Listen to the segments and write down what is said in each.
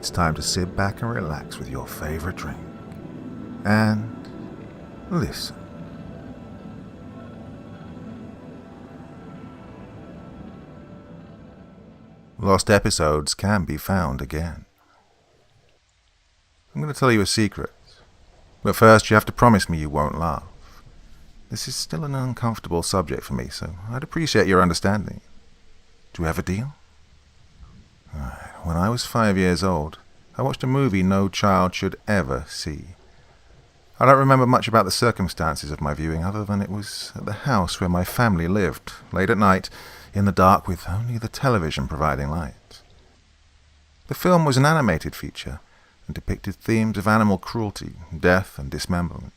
it's time to sit back and relax with your favorite drink. And listen. Lost episodes can be found again. I'm going to tell you a secret, but first you have to promise me you won't laugh. This is still an uncomfortable subject for me, so I'd appreciate your understanding. Do we have a deal? When I was 5 years old, I watched a movie no child should ever see. I don't remember much about the circumstances of my viewing other than it was at the house where my family lived, late at night, in the dark with only the television providing light. The film was an animated feature and depicted themes of animal cruelty, death and dismemberment.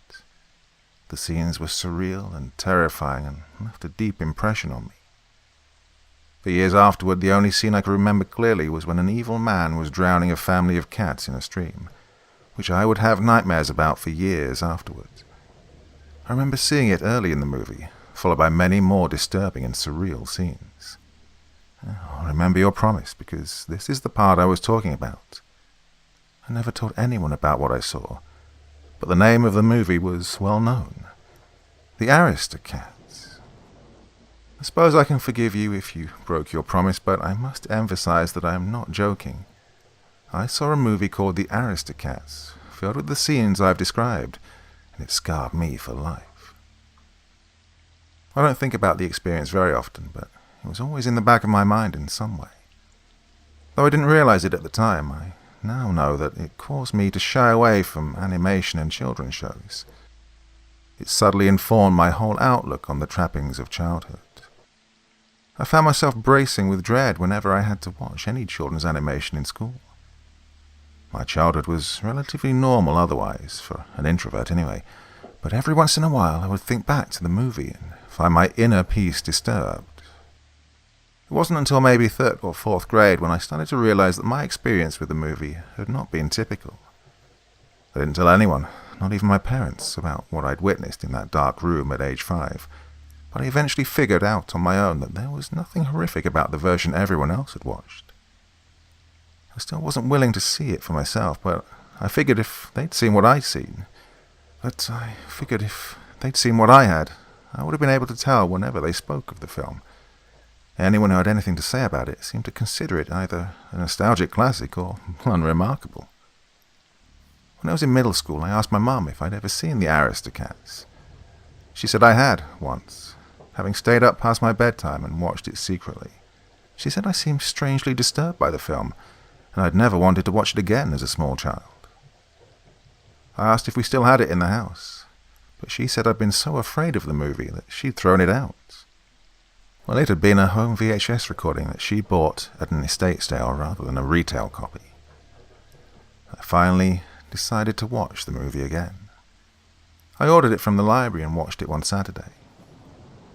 The scenes were surreal and terrifying and left a deep impression on me. For years afterward, the only scene I could remember clearly was when an evil man was drowning a family of cats in a stream, which I would have nightmares about for years afterward. I remember seeing it early in the movie, followed by many more disturbing and surreal scenes. Remember your promise, because this is the part I was talking about. I never told anyone about what I saw, but the name of the movie was well known. The Aristocats. I suppose I can forgive you if you broke your promise, but I must emphasize that I am not joking. I saw a movie called The Aristocats, filled with the scenes I've described, and it scarred me for life. I don't think about the experience very often, but it was always in the back of my mind in some way. Though I didn't realize it at the time, I now know that it caused me to shy away from animation and children's shows. It subtly informed my whole outlook on the trappings of childhood. I found myself bracing with dread whenever I had to watch any children's animation in school. My childhood was relatively normal otherwise, for an introvert anyway, but every once in a while I would think back to the movie and find my inner peace disturbed. It wasn't until maybe 3rd or 4th grade when I started to realize that my experience with the movie had not been typical. I didn't tell anyone, not even my parents, about what I'd witnessed in that dark room at age 5, but I eventually figured out on my own that there was nothing horrific about the version everyone else had watched. I still wasn't willing to see it for myself, but I figured if they'd seen what I had, I would have been able to tell whenever they spoke of the film. Anyone who had anything to say about it seemed to consider it either a nostalgic classic or unremarkable. When I was in middle school, I asked my mum if I'd ever seen The Aristocats. She said I had, once, having stayed up past my bedtime and watched it secretly. She said I seemed strangely disturbed by the film, and I'd never wanted to watch it again as a small child. I asked if we still had it in the house, but she said I'd been so afraid of the movie that she'd thrown it out. Well, it had been a home VHS recording that she bought at an estate sale rather than a retail copy. I finally decided to watch the movie again. I ordered it from the library and watched it one Saturday.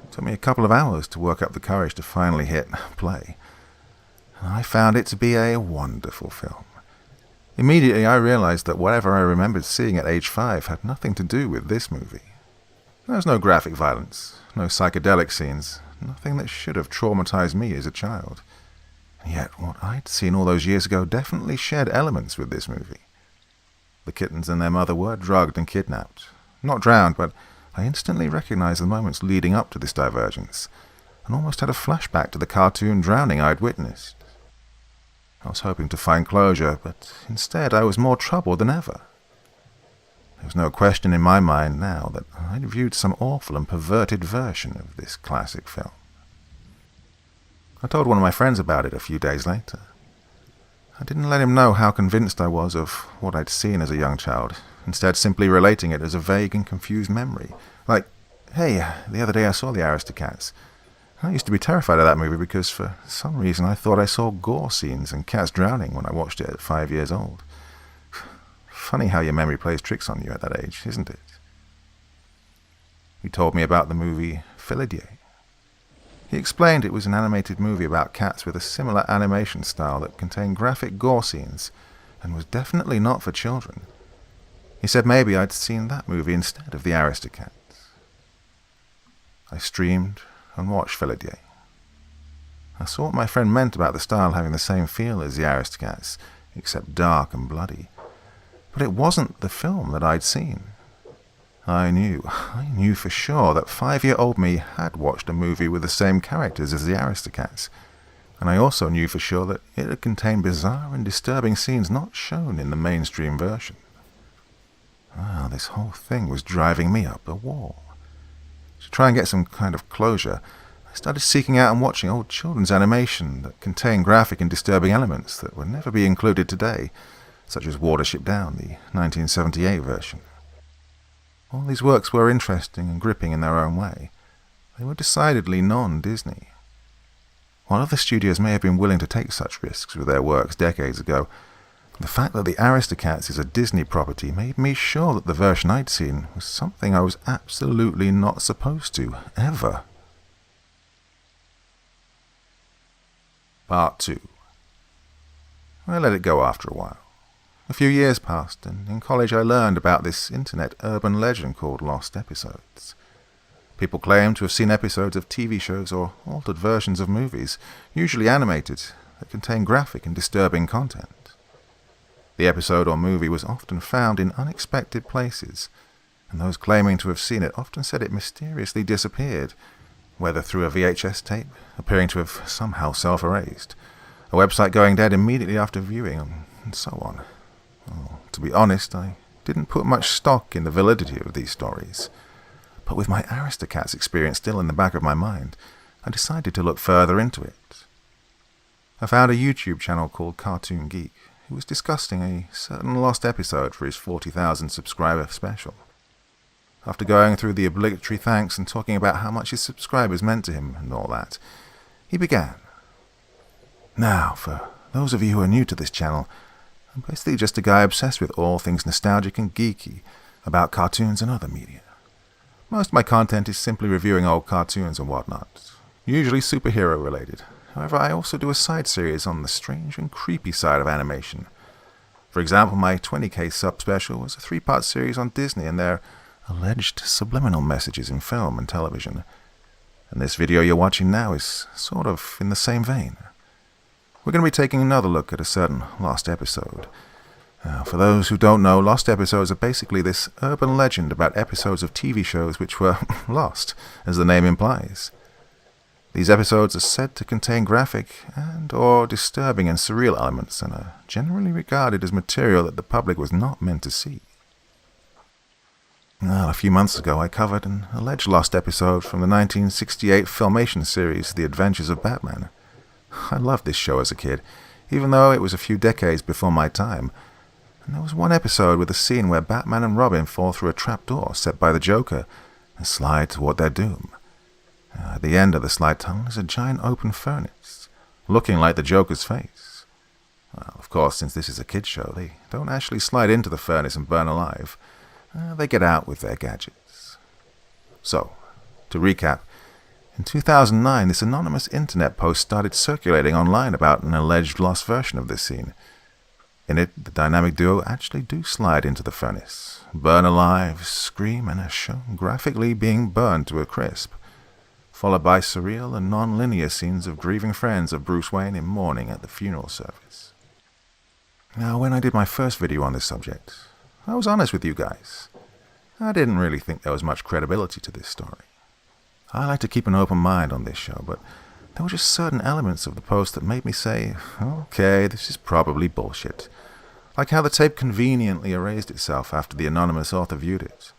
It took me a couple of hours to work up the courage to finally hit play. I found it to be a wonderful film. Immediately I realized that whatever I remembered seeing at age 5 had nothing to do with this movie. There was no graphic violence, no psychedelic scenes, nothing that should have traumatized me as a child. And yet what I'd seen all those years ago definitely shared elements with this movie. The kittens and their mother were drugged and kidnapped. Not drowned, but I instantly recognized the moments leading up to this divergence, and almost had a flashback to the cartoon drowning I'd witnessed. I was hoping to find closure, but instead I was more troubled than ever. There was no question in my mind now that I'd viewed some awful and perverted version of this classic film. I told one of my friends about it a few days later. I didn't let him know how convinced I was of what I'd seen as a young child, instead simply relating it as a vague and confused memory. Like, hey, the other day I saw The Aristocats. I used to be terrified of that movie because for some reason I thought I saw gore scenes and cats drowning when I watched it at 5 years old. Funny how your memory plays tricks on you at that age, isn't it? He told me about the movie Felidier. He explained it was an animated movie about cats with a similar animation style that contained graphic gore scenes and was definitely not for children. He said maybe I'd seen that movie instead of The Aristocats. I streamed and watched Felidier. I saw what my friend meant about the style having the same feel as The Aristocats, except dark and bloody. But it wasn't the film that I'd seen. I knew for sure that 5-year-old me had watched a movie with the same characters as the Aristocats, and I also knew for sure that it had contained bizarre and disturbing scenes not shown in the mainstream version. This whole thing was driving me up a wall. To try and get some kind of closure, I started seeking out and watching old children's animation that contained graphic and disturbing elements that would never be included today, such as Watership Down, the 1978 version. All these works were interesting and gripping in their own way. They were decidedly non-Disney. While other studios may have been willing to take such risks with their works decades ago, the fact that the Aristocats is a Disney property made me sure that the version I'd seen was something I was absolutely not supposed to, ever. Part 2. I let it go after a while. A few years passed, and in college I learned about this internet urban legend called Lost Episodes. People claim to have seen episodes of TV shows or altered versions of movies, usually animated, that contain graphic and disturbing content. The episode or movie was often found in unexpected places, and those claiming to have seen it often said it mysteriously disappeared, whether through a VHS tape, appearing to have somehow self-erased, a website going dead immediately after viewing, and so on. To be honest, I didn't put much stock in the validity of these stories, but with my Aristocats experience still in the back of my mind, I decided to look further into it. I found a YouTube channel called Cartoon Geek, who was discussing a certain lost episode for his 40,000 subscriber special. After going through the obligatory thanks and talking about how much his subscribers meant to him and all that, he began. Now, for those of you who are new to this channel, I'm basically just a guy obsessed with all things nostalgic and geeky about cartoons and other media. Most of my content is simply reviewing old cartoons and whatnot, usually superhero related. However, I also do a side series on the strange and creepy side of animation. For example, my 20k sub special was a 3-part series on Disney and their alleged subliminal messages in film and television. And this video you're watching now is sort of in the same vein. We're going to be taking another look at a certain lost episode. For those who don't know, lost episodes are basically this urban legend about episodes of TV shows which were lost, as the name implies. These episodes are said to contain graphic and/or disturbing and surreal elements and are generally regarded as material that the public was not meant to see. Well, a few months ago I covered an alleged lost episode from the 1968 Filmation series The Adventures of Batman. I loved this show as a kid, even though it was a few decades before my time, and there was one episode with a scene where Batman and Robin fall through a trapdoor set by the Joker and slide toward their doom. At the end of the slide tunnel is a giant open furnace, looking like the Joker's face. Well, of course, since this is a kid's show, they don't actually slide into the furnace and burn alive. They get out with their gadgets. So, to recap, in 2009, this anonymous internet post started circulating online about an alleged lost version of this scene. In it, the dynamic duo actually do slide into the furnace, burn alive, scream, and are shown graphically being burned to a crisp, followed by surreal and non-linear scenes of grieving friends of Bruce Wayne in mourning at the funeral service. Now, when I did my first video on this subject, I was honest with you guys. I didn't really think there was much credibility to this story. I like to keep an open mind on this show, but there were just certain elements of the post that made me say, okay, this is probably bullshit. Like how the tape conveniently erased itself after the anonymous author viewed it.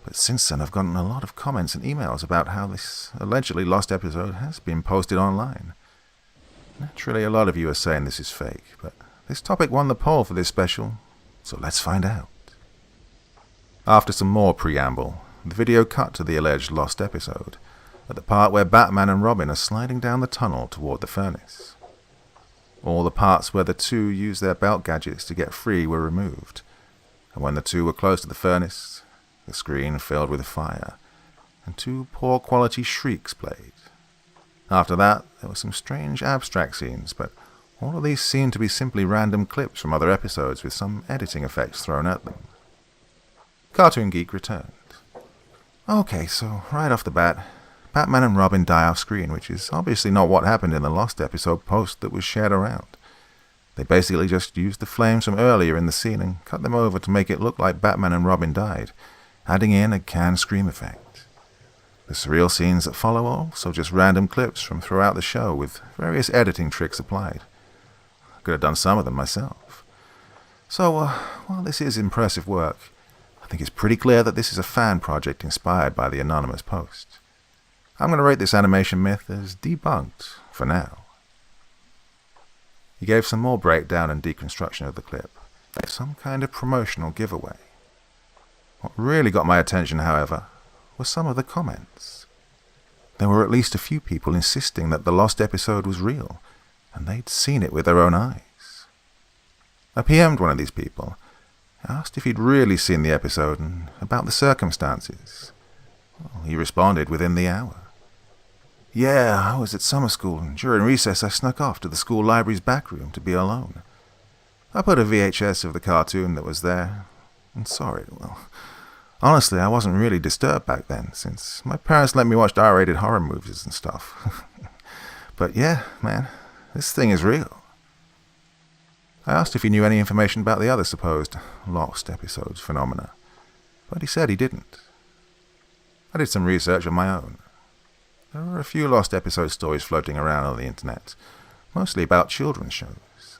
But since then I've gotten a lot of comments and emails about how this allegedly lost episode has been posted online. Naturally, a lot of you are saying this is fake, but this topic won the poll for this special, so let's find out. After some more preamble, the video cut to the alleged lost episode, at the part where Batman and Robin are sliding down the tunnel toward the furnace. All the parts where the two used their belt gadgets to get free were removed, and when the two were close to the furnace, the screen filled with fire, and 2 poor-quality shrieks played. After that, there were some strange abstract scenes, but all of these seemed to be simply random clips from other episodes with some editing effects thrown at them. Cartoon Geek returned. Okay, so right off the bat, Batman and Robin die off screen, which is obviously not what happened in the lost episode post that was shared around. They basically just used the flames from earlier in the scene and cut them over to make it look like Batman and Robin died, adding in a canned scream effect. The surreal scenes that follow are also just random clips from throughout the show with various editing tricks applied. I could have done some of them myself. So, while this is impressive work, I think it's pretty clear that this is a fan project inspired by the anonymous post. I'm going to rate this animation myth as debunked for now. He gave some more breakdown and deconstruction of the clip, like some kind of promotional giveaway. What really got my attention, however, were some of the comments. There were at least a few people insisting that the lost episode was real, and they'd seen it with their own eyes. I PM'd one of these people, asked if he'd really seen the episode and about the circumstances. Well, he responded within the hour. Yeah, I was at summer school, and during recess I snuck off to the school library's back room to be alone. I put a VHS of the cartoon that was there, and saw it. Well, honestly, I wasn't really disturbed back then, since my parents let me watch R-rated horror movies and stuff. But yeah, man, this thing is real. I asked if he knew any information about the other supposed lost episodes phenomena, but he said he didn't. I did some research on my own. There are a few lost episode stories floating around on the internet, mostly about children's shows.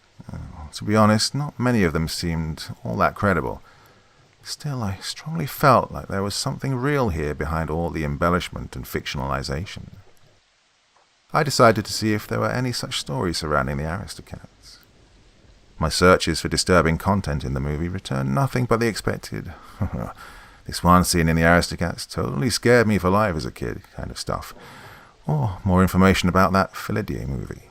To be honest, not many of them seemed all that credible. Still, I strongly felt like there was something real here behind all the embellishment and fictionalization. I decided to see if there were any such stories surrounding the Aristocats. My searches for disturbing content in the movie returned nothing but the expected, this one scene in the Aristocats totally scared me for life as a kid kind of stuff, or more information about that Philidier movie.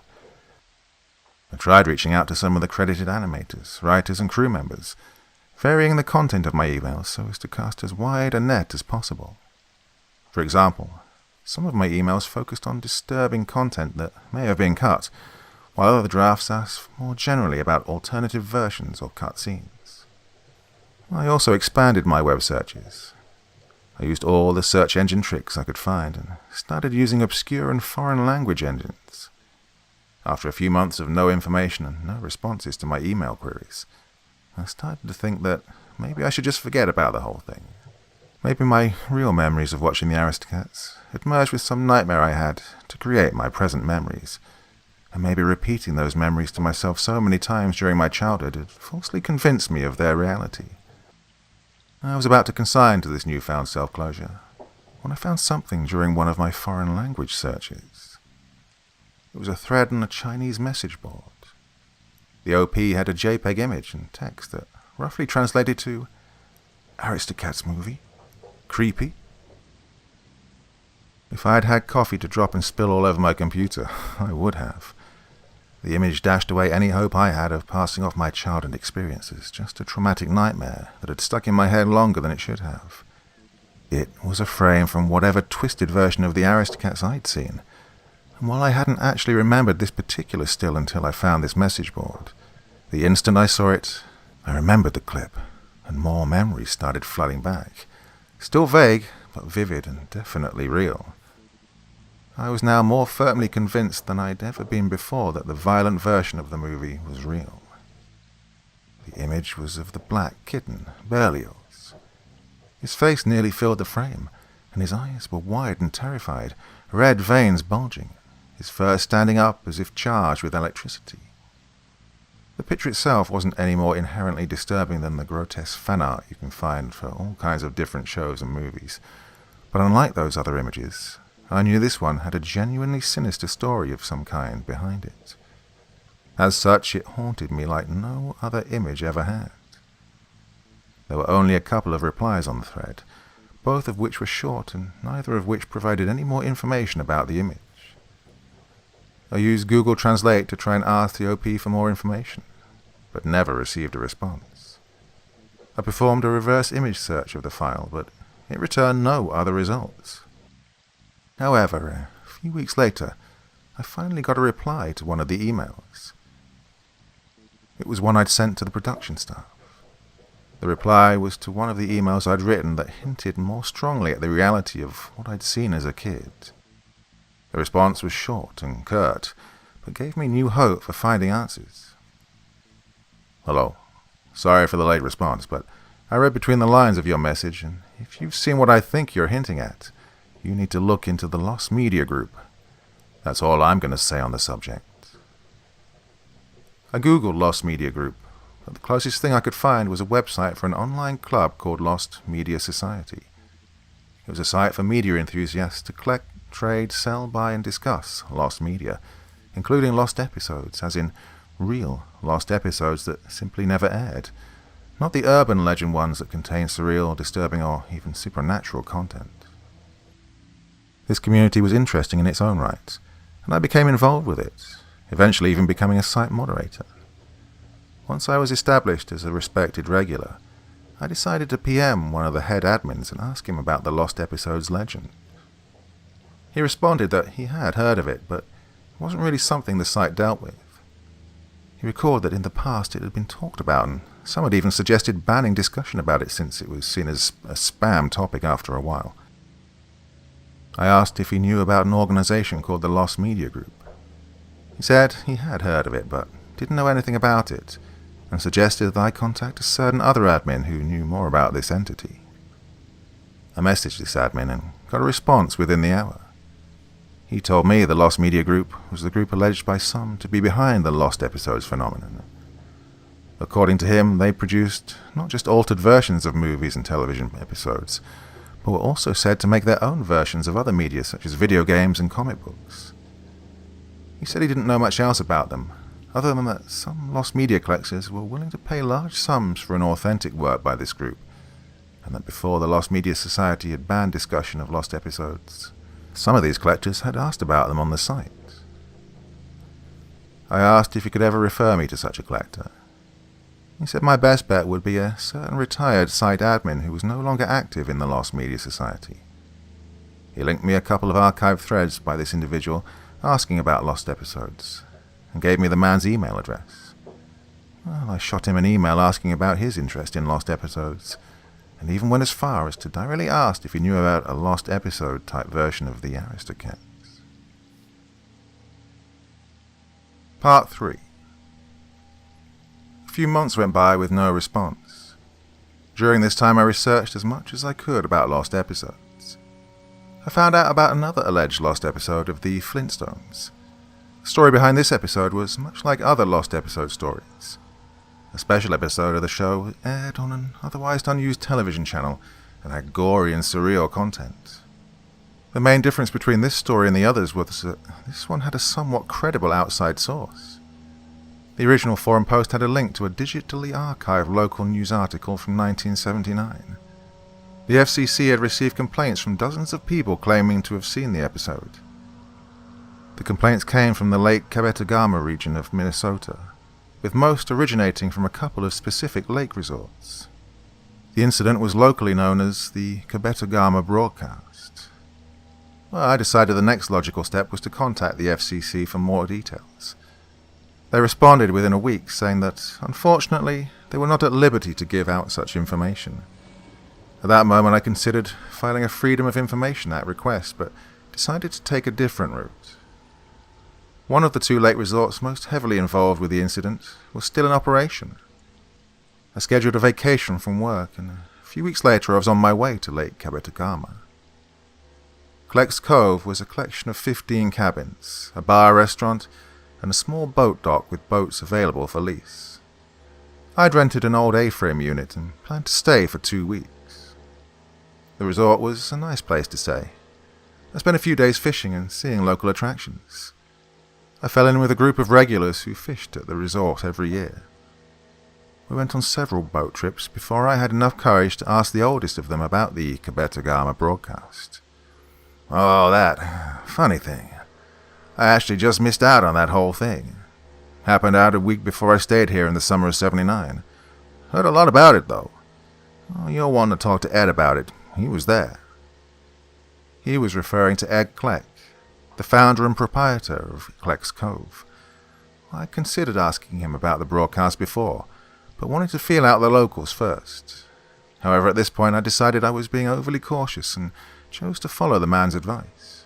I tried reaching out to some of the credited animators, writers and crew members, varying the content of my emails so as to cast as wide a net as possible. For example, some of my emails focused on disturbing content that may have been cut, while other drafts asked more generally about alternative versions or cut scenes. I also expanded my web searches. I used all the search engine tricks I could find and started using obscure and foreign language engines. After a few months of no information and no responses to my email queries, I started to think that maybe I should just forget about the whole thing. Maybe my real memories of watching the Aristocats had merged with some nightmare I had to create my present memories, and maybe repeating those memories to myself so many times during my childhood had falsely convinced me of their reality. I was about to consign to this newfound self-closure when I found something during one of my foreign language searches. It was a thread on a Chinese message board. The OP had a JPEG image and text that roughly translated to Aristocats movie? Creepy? If I had had coffee to drop and spill all over my computer, I would have. The image dashed away any hope I had of passing off my childhood experiences, just a traumatic nightmare that had stuck in my head longer than it should have. It was a frame from whatever twisted version of the Aristocats I'd seen, and while I hadn't actually remembered this particular still until I found this message board, the instant I saw it, I remembered the clip, and more memories started flooding back. Still vague, but vivid and definitely real. I was now more firmly convinced than I'd ever been before that the violent version of the movie was real. The image was of the black kitten, Berlioz. His face nearly filled the frame, and his eyes were wide and terrified, red veins bulging, his fur standing up as if charged with electricity. The picture itself wasn't any more inherently disturbing than the grotesque fan art you can find for all kinds of different shows and movies, but unlike those other images, I knew this one had a genuinely sinister story of some kind behind it. As such, it haunted me like no other image ever had. There were only a couple of replies on the thread, both of which were short and neither of which provided any more information about the image. I used Google Translate to try and ask the OP for more information, but never received a response. I performed a reverse image search of the file, but it returned no other results. However, a few weeks later, I finally got a reply to one of the emails. It was one I'd sent to the production staff. The reply was to one of the emails I'd written that hinted more strongly at the reality of what I'd seen as a kid. The response was short and curt, but gave me new hope for finding answers. Hello. Sorry for the late response, but I read between the lines of your message, and if you've seen what I think you're hinting at, you need to look into the Lost Media Group. That's all I'm going to say on the subject. I googled Lost Media Group, but the closest thing I could find was a website for an online club called Lost Media Society. It was a site for media enthusiasts to collect, trade, sell, buy, and discuss lost media, including lost episodes, as in real lost episodes that simply never aired, not the urban legend ones that contain surreal, disturbing, or even supernatural content. This community was interesting in its own right, and I became involved with it, eventually even becoming a site moderator. Once I was established as a respected regular, I decided to PM one of the head admins and ask him about the lost episodes legend. He responded that he had heard of it, but it wasn't really something the site dealt with. He recalled that in the past it had been talked about, and some had even suggested banning discussion about it since it was seen as a spam topic after a while. I asked if he knew about an organization called the Lost Media Group. He said he had heard of it, but didn't know anything about it, and suggested that I contact a certain other admin who knew more about this entity. I messaged this admin and got a response within the hour. He told me the Lost Media Group was the group alleged by some to be behind the lost episodes phenomenon. According to him, they produced not just altered versions of movies and television episodes, but were also said to make their own versions of other media such as video games and comic books. He said he didn't know much else about them, other than that some lost media collectors were willing to pay large sums for an authentic work by this group, and that before the Lost Media Society had banned discussion of lost episodes, some of these collectors had asked about them on the site. I asked if he could ever refer me to such a collector. He said my best bet would be a certain retired site admin who was no longer active in the Lost Media Society. He linked me a couple of archived threads by this individual asking about lost episodes, and gave me the man's email address. Well, I shot him an email asking about his interest in lost episodes, and even went as far as to directly ask if he knew about a lost episode type version of the Aristocats. Part 3. A few months went by with no response. During this time I researched as much as I could about lost episodes. I found out about another alleged lost episode of the Flintstones. The story behind this episode was much like other lost episode stories. A special episode of the show aired on an otherwise unused television channel and had gory and surreal content. The main difference between this story and the others was that this one had a somewhat credible outside source. The original forum post had a link to a digitally archived local news article from 1979. The FCC had received complaints from dozens of people claiming to have seen the episode. The complaints came from the Lake Kabetogama region of Minnesota, with most originating from a couple of specific lake resorts. The incident was locally known as the Kabetogama broadcast. Well, I decided the next logical step was to contact the FCC for more details. They responded within a week, saying that, unfortunately, they were not at liberty to give out such information. At that moment I considered filing a Freedom of Information Act request, but decided to take a different route. One of the two lake resorts most heavily involved with the incident was still in operation. I scheduled a vacation from work, and a few weeks later I was on my way to Lake Kabetogama. Kleck's Cove was a collection of 15 cabins, a bar restaurant, and a small boat dock with boats available for lease. I'd rented an old A-frame unit and planned to stay for 2 weeks. The resort was a nice place to stay. I spent a few days fishing and seeing local attractions. I fell in with a group of regulars who fished at the resort every year. We went on several boat trips before I had enough courage to ask the oldest of them about the Kabetogama broadcast. Oh, that funny thing. I actually just missed out on that whole thing. Happened out a week before I stayed here in the summer of '79. Heard a lot about it, though. Oh, you'll want to talk to Ed about it. He was there. He was referring to Ed Kleck, the founder and proprietor of Kleck's Cove. I considered asking him about the broadcast before, but wanted to feel out the locals first. However, at this point I decided I was being overly cautious and chose to follow the man's advice.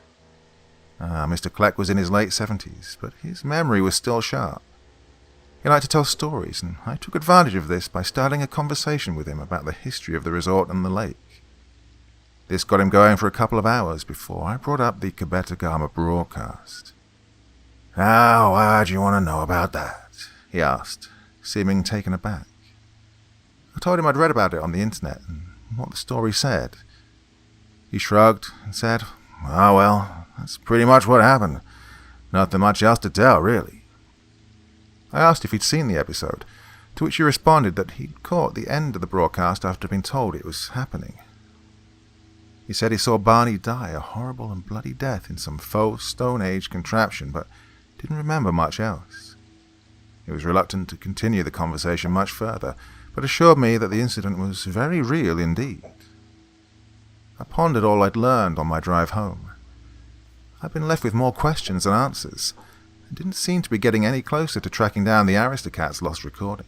Mr. Kleck was in his late 70s, but his memory was still sharp. He liked to tell stories, and I took advantage of this by starting a conversation with him about the history of the resort and the lake. This got him going for a couple of hours before I brought up the CREEPYPASTA broadcast. "Now, why do you want to know about that?" he asked, seeming taken aback. I told him I'd read about it on the internet and what the story said. He shrugged and said, "Oh well, that's pretty much what happened. Nothing much else to tell, really." I asked if he'd seen the episode, to which he responded that he'd caught the end of the broadcast after being told it was happening. He said he saw Barney die a horrible and bloody death in some faux Stone Age contraption, but didn't remember much else. He was reluctant to continue the conversation much further, but assured me that the incident was very real indeed. I pondered all I'd learned on my drive home. I'd been left with more questions than answers, and didn't seem to be getting any closer to tracking down the Aristocats' lost recording.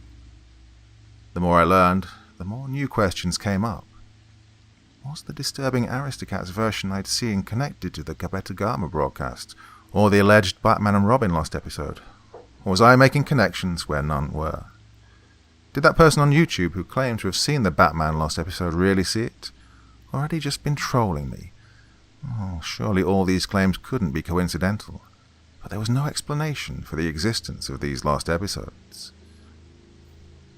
The more I learned, the more new questions came up. Was the disturbing Aristocats version I'd seen connected to the CREEPYPASTA broadcast, or the alleged Batman and Robin lost episode? Or was I making connections where none were? Did that person on YouTube who claimed to have seen the Batman lost episode really see it? Or had he just been trolling me? Oh, surely all these claims couldn't be coincidental. But there was no explanation for the existence of these lost episodes.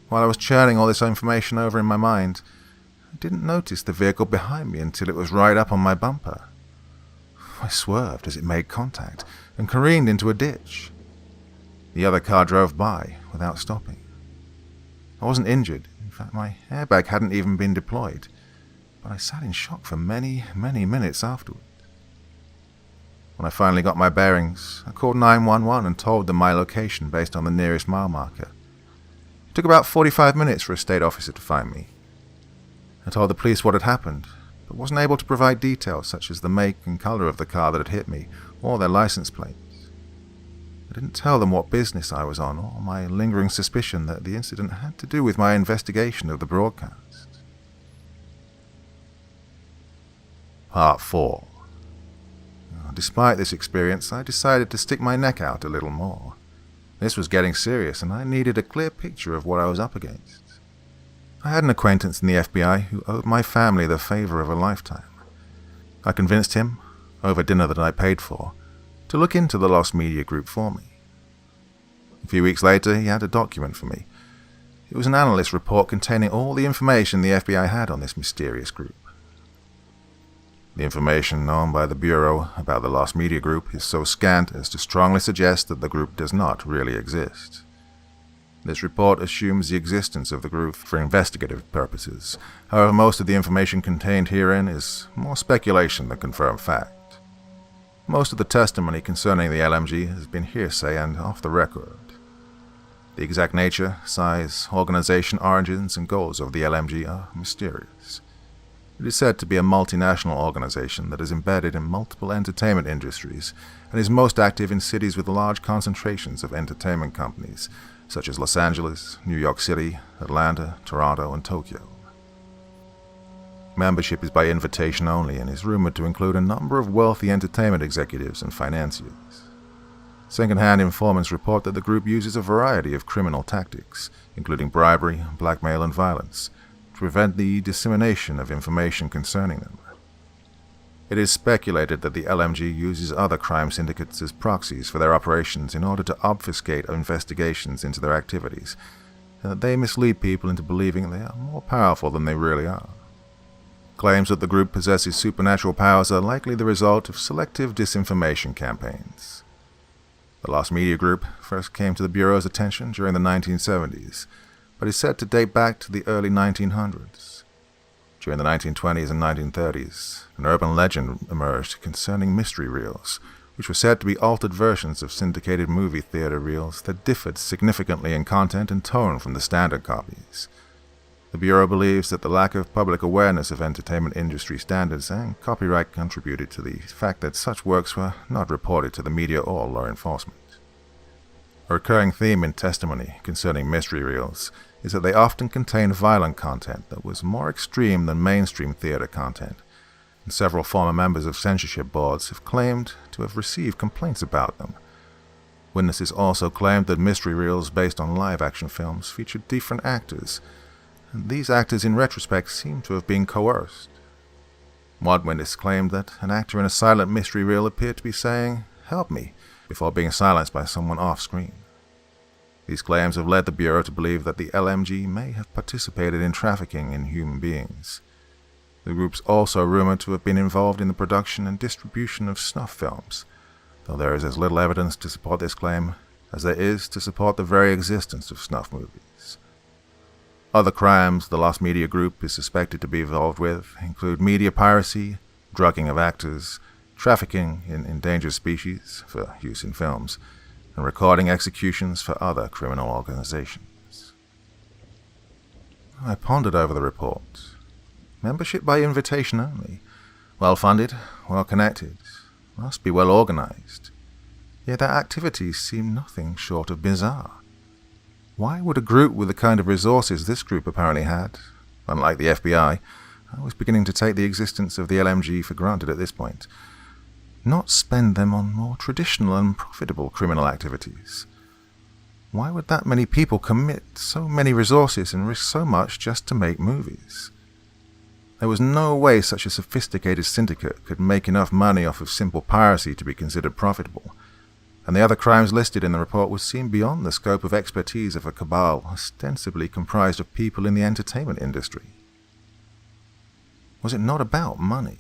While I was churning all this information over in my mind, I didn't notice the vehicle behind me until it was right up on my bumper. I swerved as it made contact and careened into a ditch. The other car drove by without stopping. I wasn't injured. In fact, my airbag hadn't even been deployed, but I sat in shock for many, many minutes afterward. When I finally got my bearings, I called 911 and told them my location based on the nearest mile marker. It took about 45 minutes for a state officer to find me. I told the police what had happened, but wasn't able to provide details such as the make and color of the car that had hit me, or their license plates. I didn't tell them what business I was on, or my lingering suspicion that the incident had to do with my investigation of the broadcast. Part 4. Despite this experience, I decided to stick my neck out a little more. This was getting serious, and I needed a clear picture of what I was up against. I had an acquaintance in the FBI who owed my family the favor of a lifetime. I convinced him, over dinner that I paid for, to look into the Lost Media Group for me. A few weeks later, he had a document for me. It was an analyst report containing all the information the FBI had on this mysterious group. The information known by the Bureau about the Lost Media Group is so scant as to strongly suggest that the group does not really exist. This report assumes the existence of the group for investigative purposes. However, most of the information contained herein is more speculation than confirmed fact. Most of the testimony concerning the LMG has been hearsay and off the record. The exact nature, size, organization, origins, and goals of the LMG are mysterious. It is said to be a multinational organization that is embedded in multiple entertainment industries and is most active in cities with large concentrations of entertainment companies, such as Los Angeles, New York City, Atlanta, Toronto, and Tokyo. Membership is by invitation only and is rumored to include a number of wealthy entertainment executives and financiers. Second-hand informants report that the group uses a variety of criminal tactics, including bribery, blackmail, and violence, to prevent the dissemination of information concerning them. It is speculated that the LMG uses other crime syndicates as proxies for their operations in order to obfuscate investigations into their activities, and that they mislead people into believing they are more powerful than they really are. Claims that the group possesses supernatural powers are likely the result of selective disinformation campaigns. The Lost Media Group first came to the Bureau's attention during the 1970s, but is said to date back to the early 1900s. During the 1920s and 1930s, an urban legend emerged concerning mystery reels, which were said to be altered versions of syndicated movie theater reels that differed significantly in content and tone from the standard copies. The Bureau believes that the lack of public awareness of entertainment industry standards and copyright contributed to the fact that such works were not reported to the media or law enforcement. A recurring theme in testimony concerning mystery reels is that they often contain violent content that was more extreme than mainstream theater content, and several former members of censorship boards have claimed to have received complaints about them. Witnesses also claimed that mystery reels based on live-action films featured different actors, and these actors in retrospect seemed to have been coerced. One witness claimed that an actor in a silent mystery reel appeared to be saying, "Help me," before being silenced by someone off-screen. These claims have led the Bureau to believe that the LMG may have participated in trafficking in human beings. The group's also rumored to have been involved in the production and distribution of snuff films, though there is as little evidence to support this claim as there is to support the very existence of snuff movies. Other crimes the Lost Media Group is suspected to be involved with include media piracy, drugging of actors, trafficking in endangered species for use in films, and recording executions for other criminal organizations. I pondered over the report. Membership by invitation only. Well-funded, well-connected, must be well-organized. Yet their activities seem nothing short of bizarre. Why would a group with the kind of resources this group apparently had, unlike the FBI, I was beginning to take the existence of the LMG for granted at this point, not spend them on more traditional and profitable criminal activities? Why would that many people commit so many resources and risk so much just to make movies? There was no way such a sophisticated syndicate could make enough money off of simple piracy to be considered profitable, and the other crimes listed in the report would seem beyond the scope of expertise of a cabal ostensibly comprised of people in the entertainment industry. Was it not about money?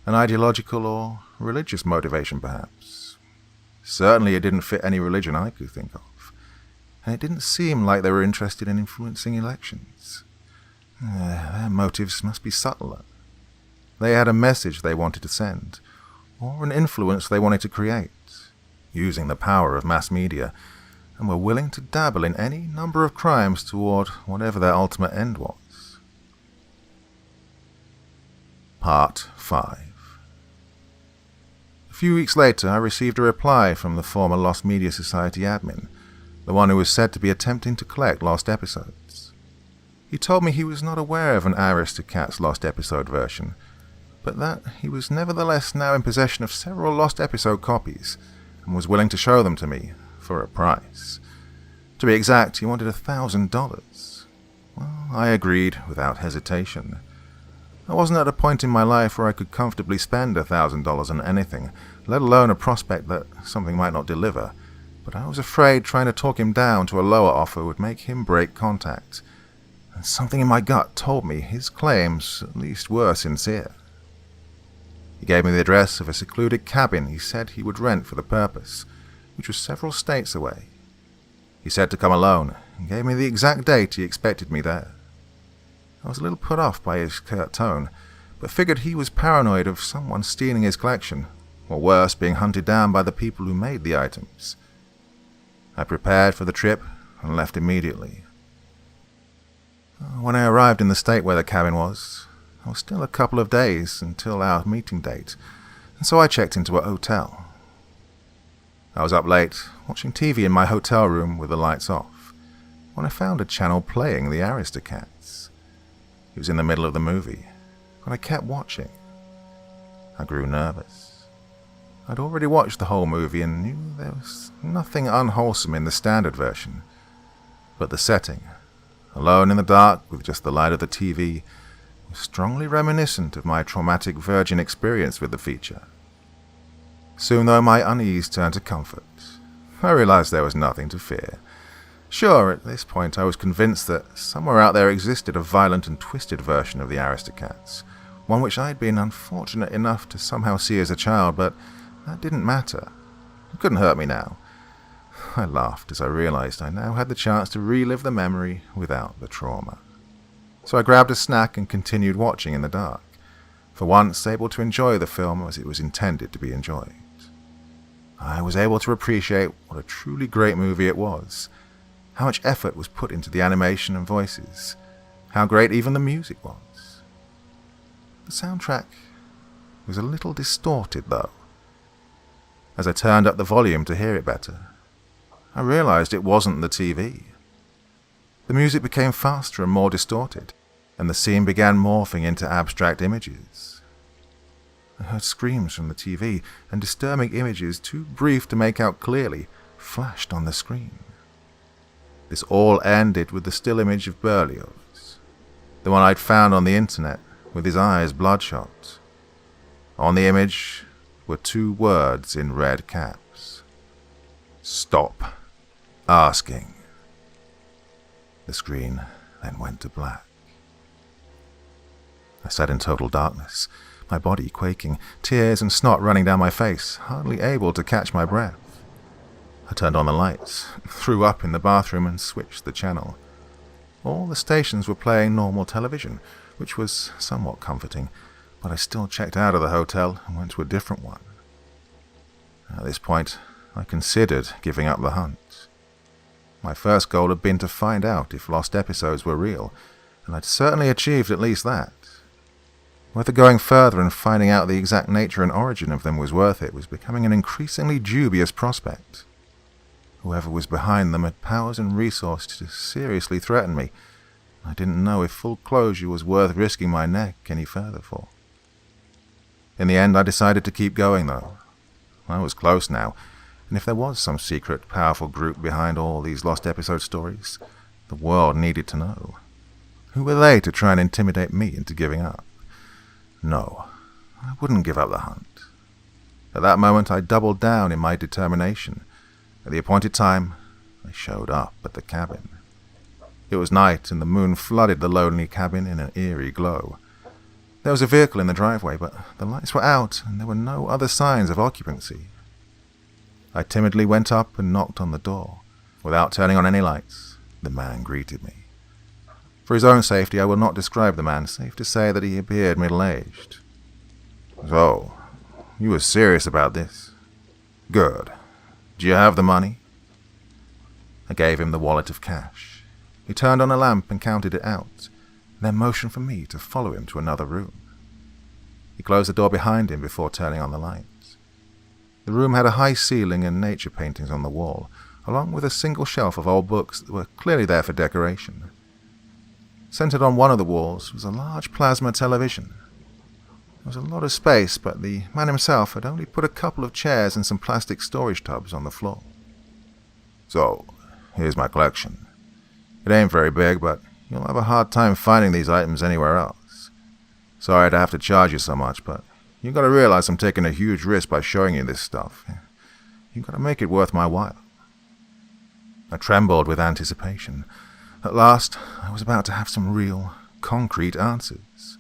An ideological or religious motivation, perhaps? Certainly it didn't fit any religion I could think of, and it didn't seem like they were interested in influencing elections. Their motives must be subtler. They had a message they wanted to send, or an influence they wanted to create, using the power of mass media, and were willing to dabble in any number of crimes toward whatever their ultimate end was. Part 5. A few weeks later, I received a reply from the former Lost Media Society admin, the one who was said to be attempting to collect lost episodes. He told me he was not aware of an Aristocats lost episode version, but that he was nevertheless now in possession of several lost episode copies, and was willing to show them to me, for a price. To be exact, he wanted $1,000. Well, I agreed without hesitation. I wasn't at a point in my life where I could comfortably spend $1,000 on anything, let alone a prospect that something might not deliver, but I was afraid trying to talk him down to a lower offer would make him break contact, and something in my gut told me his claims at least were sincere. He gave me the address of a secluded cabin he said he would rent for the purpose, which was several states away. He said to come alone, and gave me the exact date he expected me there. I was a little put off by his curt tone, but figured he was paranoid of someone stealing his collection, or worse, being hunted down by the people who made the items. I prepared for the trip and left immediately. When I arrived in the state where the cabin was, I was still a couple of days until our meeting date, and so I checked into a hotel. I was up late, watching TV in my hotel room with the lights off, when I found a channel playing the Aristocats. It was in the middle of the movie, but I kept watching. I grew nervous. I'd already watched the whole movie and knew there was nothing unwholesome in the standard version, but the setting, alone in the dark with just the light of the TV, was strongly reminiscent of my traumatic virgin experience with the feature. Soon, though, my unease turned to comfort. I realized there was nothing to fear. Sure, at this point I was convinced that somewhere out there existed a violent and twisted version of the Aristocats, one which I'd been unfortunate enough to somehow see as a child, but that didn't matter. It couldn't hurt me now. I laughed as I realized I now had the chance to relive the memory without the trauma. So I grabbed a snack and continued watching in the dark, for once able to enjoy the film as it was intended to be enjoyed. I was able to appreciate what a truly great movie it was, how much effort was put into the animation and voices, how great even the music was. The soundtrack was a little distorted, though. As I turned up the volume to hear it better, I realized it wasn't the TV. The music became faster and more distorted, and the scene began morphing into abstract images. I heard screams from the TV, and disturbing images too brief to make out clearly flashed on the screen. This all ended with the still image of Berlioz, the one I'd found on the internet, with his eyes bloodshot. On the image were 2 words in red caps. Stop asking. The screen then went to black. I sat in total darkness, my body quaking, tears and snot running down my face, hardly able to catch my breath. I turned on the lights, threw up in the bathroom and switched the channel. All the stations were playing normal television, which was somewhat comforting, but I still checked out of the hotel and went to a different one. At this point, I considered giving up the hunt. My first goal had been to find out if lost episodes were real, and I'd certainly achieved at least that. Whether going further and finding out the exact nature and origin of them was worth it was becoming an increasingly dubious prospect. Whoever was behind them had powers and resources to seriously threaten me. I didn't know if full closure was worth risking my neck any further for. In the end, I decided to keep going, though. I was close now, and if there was some secret, powerful group behind all these lost episode stories, the world needed to know. Who were they to try and intimidate me into giving up? No, I wouldn't give up the hunt. At that moment, I doubled down in my determination. At the appointed time, I showed up at the cabin. It was night, and the moon flooded the lonely cabin in an eerie glow. There was a vehicle in the driveway, but the lights were out, and there were no other signs of occupancy. I timidly went up and knocked on the door. Without turning on any lights, the man greeted me. For his own safety, I will not describe the man, safe to say that he appeared middle-aged. So, you were serious about this? Good. Do you have the money? I gave him the wallet of cash. He turned on a lamp and counted it out, then motioned for me to follow him to another room. He closed the door behind him before turning on the lights. The room had a high ceiling and nature paintings on the wall, along with a single shelf of old books that were clearly there for decoration. Centered on one of the walls was a large plasma television. There was a lot of space, but the man himself had only put a couple of chairs and some plastic storage tubs on the floor. So, here's my collection. It ain't very big, but you'll have a hard time finding these items anywhere else. Sorry to have to charge you so much, but you gotta realize I'm taking a huge risk by showing you this stuff. You gotta make it worth my while. I trembled with anticipation. At last, I was about to have some real, concrete answers.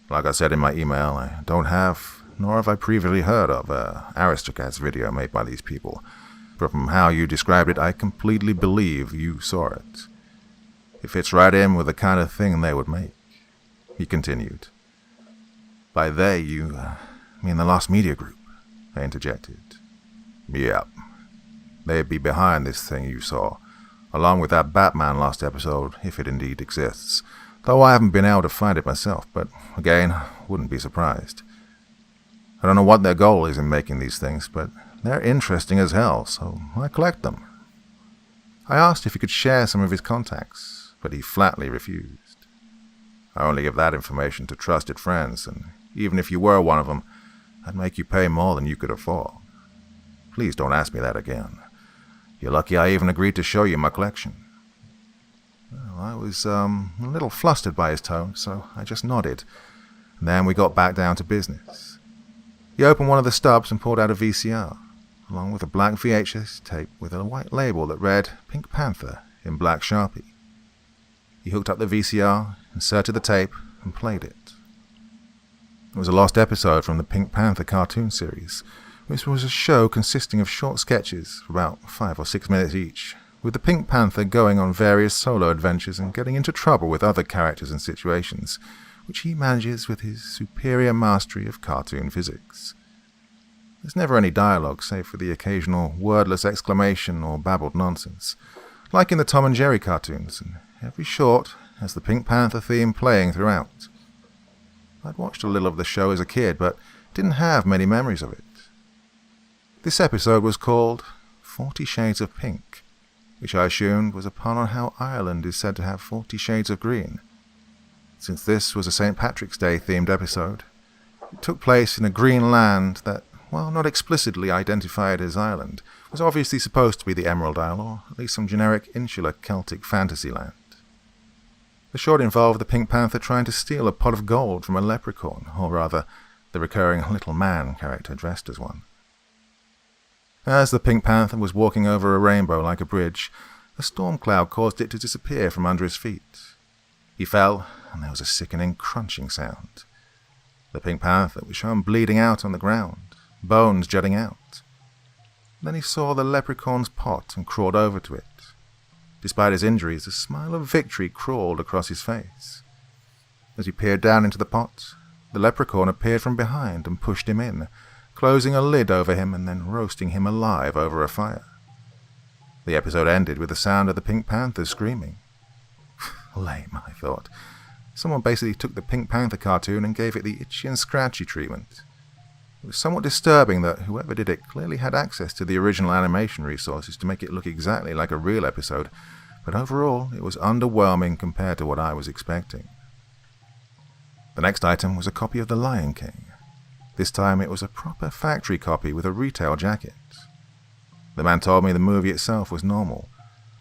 Like I said in my email, I don't have, nor have I previously heard of, Aristocats video made by these people. But from how you described it, I completely believe you saw it. It fits right in with the kind of thing they would make, he continued. By they, you mean the Lost Media Group, I interjected. Yep. They'd be behind this thing you saw, along with that Batman Lost episode, if it indeed exists. Though I haven't been able to find it myself, but again, wouldn't be surprised. I don't know what their goal is in making these things, but they're interesting as hell, so I collect them. I asked if he could share some of his contacts, but he flatly refused. I only give that information to trusted friends, and even if you were one of them, I'd make you pay more than you could afford. Please don't ask me that again. You're lucky I even agreed to show you my collection. Well, I was a little flustered by his tone, so I just nodded. And then we got back down to business. He opened one of the stubs and pulled out a VCR, along with a black VHS tape with a white label that read Pink Panther in black Sharpie. He hooked up the VCR, inserted the tape, and played it. It was a lost episode from the Pink Panther cartoon series, which was a show consisting of short sketches, about 5 or 6 minutes each, with the Pink Panther going on various solo adventures and getting into trouble with other characters and situations, which he manages with his superior mastery of cartoon physics. There's never any dialogue save for the occasional wordless exclamation or babbled nonsense, like in the Tom and Jerry cartoons, and every short has the Pink Panther theme playing throughout. I'd watched a little of the show as a kid, but didn't have many memories of it. This episode was called 40 Shades of Pink, which I assumed was a pun on how Ireland is said to have 40 shades of green. Since this was a St. Patrick's Day themed episode, it took place in a green land that while not explicitly identified as Ireland, was obviously supposed to be the Emerald Isle, or at least some generic insular Celtic fantasy land. The short involved the Pink Panther trying to steal a pot of gold from a leprechaun, or rather, the recurring little man character dressed as one. As the Pink Panther was walking over a rainbow like a bridge, a storm cloud caused it to disappear from under his feet. He fell, and there was a sickening crunching sound. The Pink Panther was shown bleeding out on the ground, bones jutting out. Then he saw the leprechaun's pot and crawled over to it. Despite his injuries, a smile of victory crawled across his face. As he peered down into the pot, the leprechaun appeared from behind and pushed him in, closing a lid over him and then roasting him alive over a fire. The episode ended with the sound of the Pink Panther screaming. Lame, I thought. Someone basically took the Pink Panther cartoon and gave it the itchy and scratchy treatment. It was somewhat disturbing that whoever did it clearly had access to the original animation resources to make it look exactly like a real episode, but overall it was underwhelming compared to what I was expecting. The next item was a copy of The Lion King. This time it was a proper factory copy with a retail jacket. The man told me the movie itself was normal,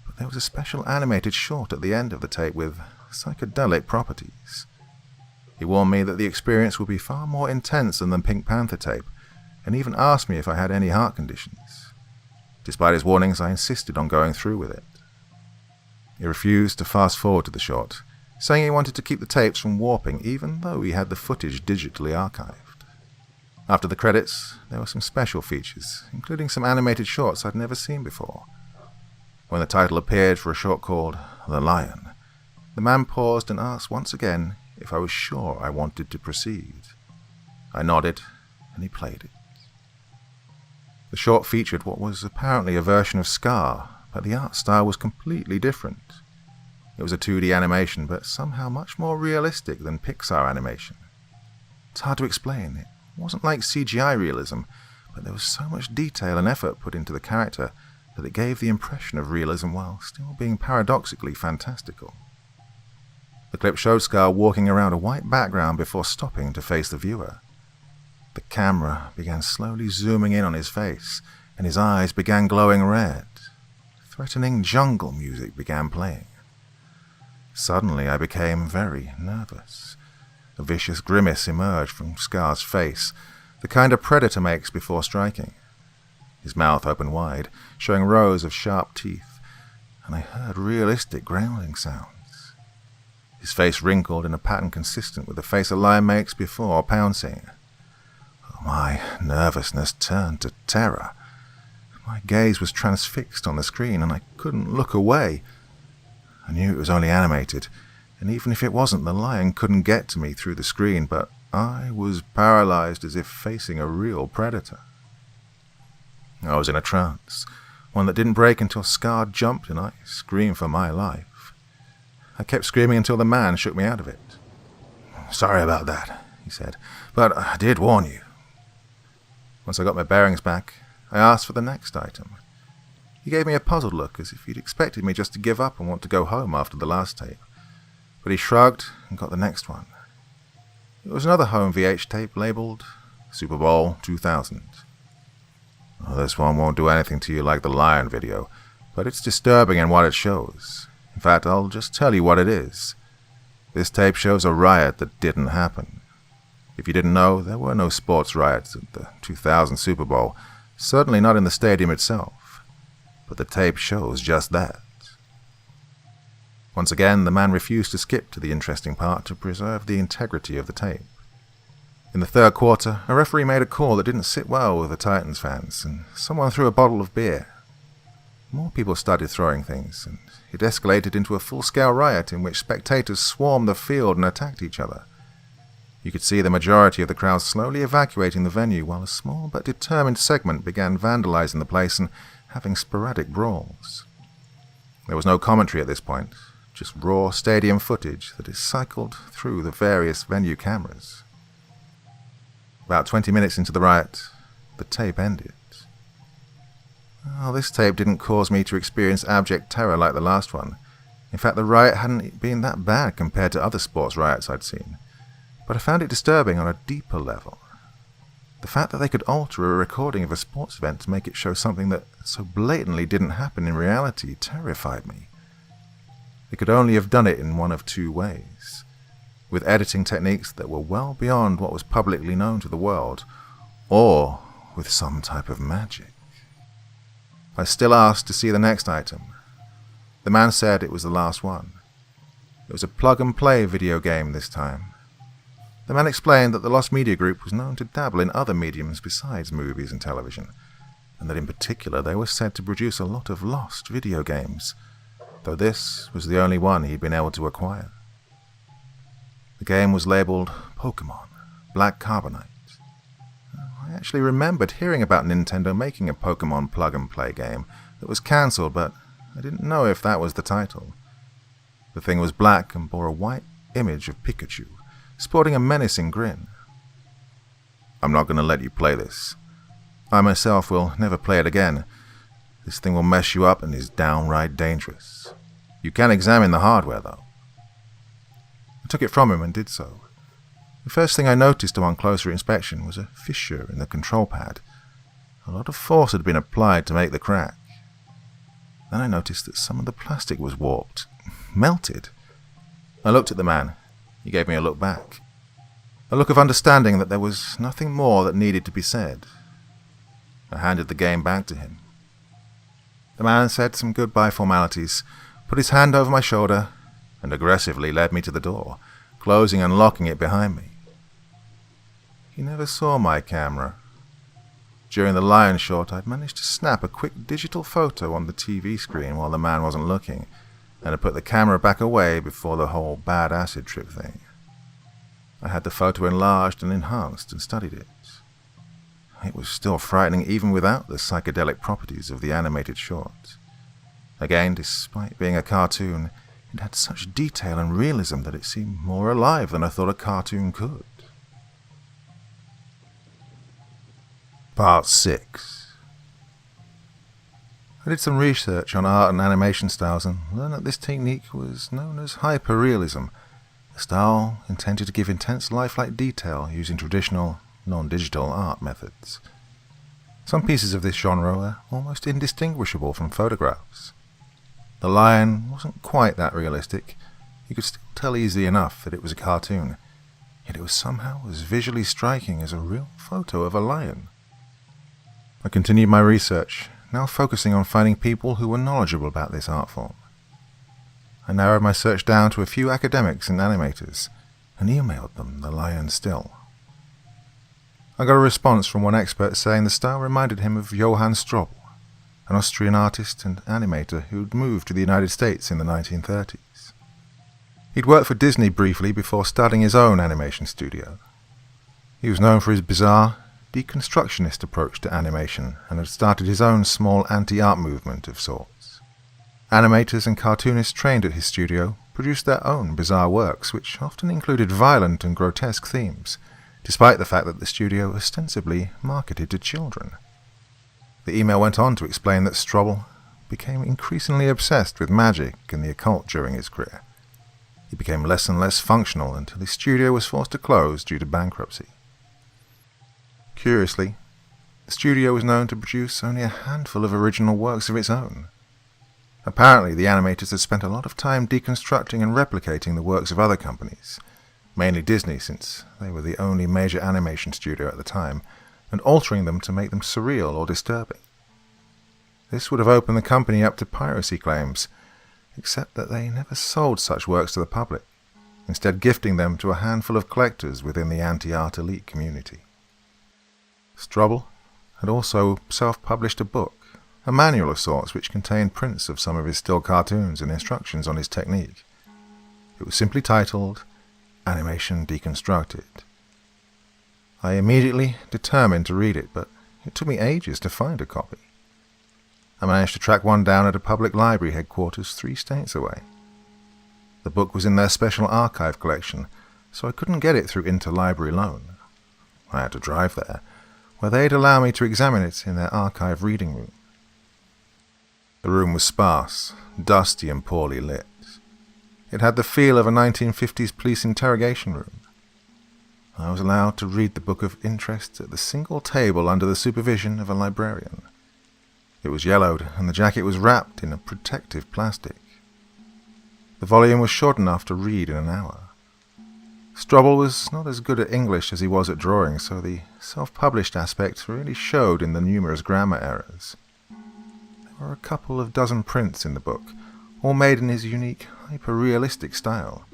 but there was a special animated short at the end of the tape with psychedelic properties. He warned me that the experience would be far more intense than the Pink Panther tape, and even asked me if I had any heart conditions. Despite his warnings, I insisted on going through with it. He refused to fast forward to the short, saying he wanted to keep the tapes from warping even though he had the footage digitally archived. After the credits, there were some special features, including some animated shorts I'd never seen before. When the title appeared for a short called The Lion, the man paused and asked once again if I was sure I wanted to proceed. I nodded, and he played it. The short featured what was apparently a version of Scar, but the art style was completely different. It was a 2D animation, but somehow much more realistic than Pixar animation. It's hard to explain. It wasn't like CGI realism, but there was so much detail and effort put into the character that it gave the impression of realism while still being paradoxically fantastical. The clip showed Scar walking around a white background before stopping to face the viewer. The camera began slowly zooming in on his face, and his eyes began glowing red. Threatening jungle music began playing. Suddenly I became very nervous. A vicious grimace emerged from Scar's face, the kind a predator makes before striking. His mouth opened wide, showing rows of sharp teeth, and I heard realistic growling sounds. His face wrinkled in a pattern consistent with the face a lion makes before pouncing. My nervousness turned to terror. My gaze was transfixed on the screen, and I couldn't look away. I knew it was only animated, and even if it wasn't, the lion couldn't get to me through the screen, but I was paralyzed as if facing a real predator. I was in a trance, one that didn't break until Scar jumped and I screamed for my life. I kept screaming until the man shook me out of it. "Sorry about that," he said, "but I did warn you." Once I got my bearings back, I asked for the next item. He gave me a puzzled look, as if he'd expected me just to give up and want to go home after the last tape. But he shrugged and got the next one. It was another home VH tape labeled Super Bowl 2000. "Oh, this one won't do anything to you like the Lion video, but it's disturbing in what it shows. In fact, I'll just tell you what it is. This tape shows a riot that didn't happen. If you didn't know, there were no sports riots at the 2000 Super Bowl, certainly not in the stadium itself. But the tape shows just that." Once again, the man refused to skip to the interesting part to preserve the integrity of the tape. In the third quarter, a referee made a call that didn't sit well with the Titans fans, and someone threw a bottle of beer. More people started throwing things, and it escalated into a full-scale riot in which spectators swarmed the field and attacked each other. You could see the majority of the crowd slowly evacuating the venue, while a small but determined segment began vandalizing the place and having sporadic brawls. There was no commentary at this point, just raw stadium footage that is cycled through the various venue cameras. About 20 minutes into the riot, the tape ended. Well, this tape didn't cause me to experience abject terror like the last one. In fact, the riot hadn't been that bad compared to other sports riots I'd seen. But I found it disturbing on a deeper level. The fact that they could alter a recording of a sports event to make it show something that so blatantly didn't happen in reality terrified me. They could only have done it in one of two ways, with editing techniques that were well beyond what was publicly known to the world, or with some type of magic. I still asked to see the next item. The man said it was the last one. It was a plug-and-play video game this time. The man explained that the Lost Media Group was known to dabble in other mediums besides movies and television, and that in particular they were said to produce a lot of lost video games, though this was the only one he'd been able to acquire. The game was labelled Pokemon Black Carbonite. I actually remembered hearing about Nintendo making a Pokemon plug-and-play game that was cancelled, but I didn't know if that was the title. The thing was black and bore a white image of Pikachu, sporting a menacing grin. "I'm not going to let you play this. I myself will never play it again. This thing will mess you up and is downright dangerous. You can examine the hardware, though." I took it from him and did so. The first thing I noticed upon closer inspection was a fissure in the control pad. A lot of force had been applied to make the crack. Then I noticed that some of the plastic was warped, melted. I looked at the man. He gave me a look back. A look of understanding that there was nothing more that needed to be said. I handed the game back to him. The man said some goodbye formalities, put his hand over my shoulder, and aggressively led me to the door, closing and locking it behind me. He never saw my camera. During the lion shot, I'd managed to snap a quick digital photo on the TV screen while the man wasn't looking, and I put the camera back away before the whole bad acid trip thing. I had the photo enlarged and enhanced and studied it. It was still frightening even without the psychedelic properties of the animated short. Again, despite being a cartoon, it had such detail and realism that it seemed more alive than I thought a cartoon could. Part 6. I did some research on art and animation styles and learned that this technique was known as hyperrealism, a style intended to give intense lifelike detail using traditional, non-digital art methods. Some pieces of this genre are almost indistinguishable from photographs. The lion wasn't quite that realistic. You could still tell easily enough that it was a cartoon, yet it was somehow as visually striking as a real photo of a lion. I continued my research, now focusing on finding people who were knowledgeable about this art form. I narrowed my search down to a few academics and animators, and emailed them the lion still. I got a response from one expert saying the style reminded him of Johann Strobel, an Austrian artist and animator who'd moved to the United States in the 1930s. He'd worked for Disney briefly before starting his own animation studio. He was known for his bizarre, deconstructionist approach to animation and had started his own small anti-art movement of sorts. Animators and cartoonists trained at his studio produced their own bizarre works, which often included violent and grotesque themes, despite the fact that the studio ostensibly marketed to children. The email went on to explain that Strobel became increasingly obsessed with magic and the occult during his career. He became less and less functional until his studio was forced to close due to bankruptcy. Curiously, the studio was known to produce only a handful of original works of its own. Apparently, the animators had spent a lot of time deconstructing and replicating the works of other companies, mainly Disney since they were the only major animation studio at the time, and altering them to make them surreal or disturbing. This would have opened the company up to piracy claims, except that they never sold such works to the public, instead gifting them to a handful of collectors within the anti-art elite community. Strobel had also self-published a book, a manual of sorts which contained prints of some of his still cartoons and instructions on his technique. It was simply titled Animation Deconstructed. I immediately determined to read it, but it took me ages to find a copy. I managed to track one down at a public library headquarters 3 states away. The book was in their special archive collection, so I couldn't get it through interlibrary loan. I had to drive there, where they'd allow me to examine it in their archive reading room. The room was sparse, dusty and poorly lit. It had the feel of a 1950s police interrogation room. I was allowed to read the book of interest at the single table under the supervision of a librarian. It was yellowed, and the jacket was wrapped in a protective plastic. The volume was short enough to read in an hour. Strobel was not as good at English as he was at drawing, so the self-published aspect really showed in the numerous grammar errors. There were a couple of dozen prints in the book, all made in his unique, hyper-realistic style.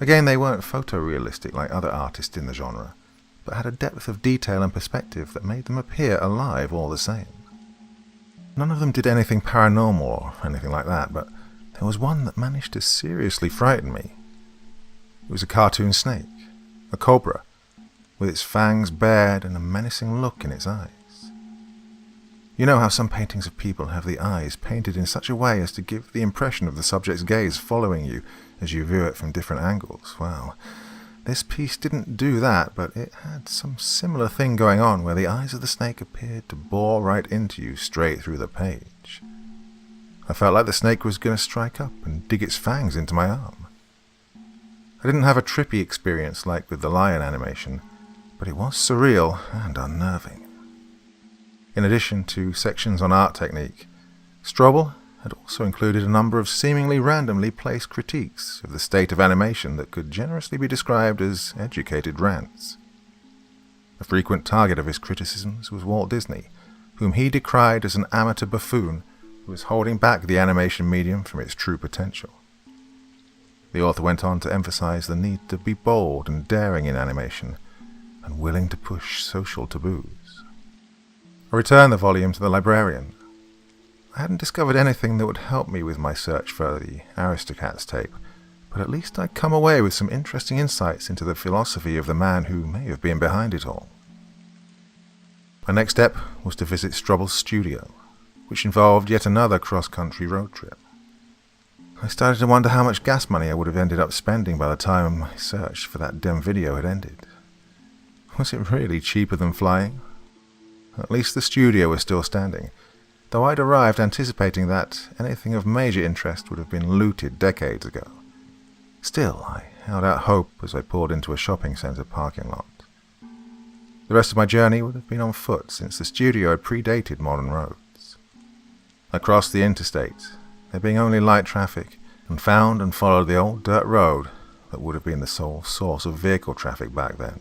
Again, they weren't photorealistic like other artists in the genre, but had a depth of detail and perspective that made them appear alive all the same. None of them did anything paranormal or anything like that, but there was one that managed to seriously frighten me. It was a cartoon snake, a cobra, with its fangs bared and a menacing look in its eyes. You know how some paintings of people have the eyes painted in such a way as to give the impression of the subject's gaze following you as you view it from different angles? Well, this piece didn't do that, but it had some similar thing going on where the eyes of the snake appeared to bore right into you straight through the page. I felt like the snake was going to strike up and dig its fangs into my arm. I didn't have a trippy experience like with the lion animation, but it was surreal and unnerving. In addition to sections on art technique, Strobel had also included a number of seemingly randomly placed critiques of the state of animation that could generously be described as educated rants. A frequent target of his criticisms was Walt Disney, whom he decried as an amateur buffoon who was holding back the animation medium from its true potential. The author went on to emphasize the need to be bold and daring in animation, and willing to push social taboos. I returned the volume to the librarian. I hadn't discovered anything that would help me with my search for the Aristocats tape, but at least I'd come away with some interesting insights into the philosophy of the man who may have been behind it all. My next step was to visit Strobel's studio, which involved yet another cross-country road trip. I started to wonder how much gas money I would have ended up spending by the time my search for that damn video had ended. Was it really cheaper than flying? At least the studio was still standing, though I'd arrived anticipating that anything of major interest would have been looted decades ago. Still, I held out hope as I pulled into a shopping centre parking lot. The rest of my journey would have been on foot, since the studio had predated modern roads. I crossed the interstate, there being only light traffic, and found and followed the old dirt road that would have been the sole source of vehicle traffic back then.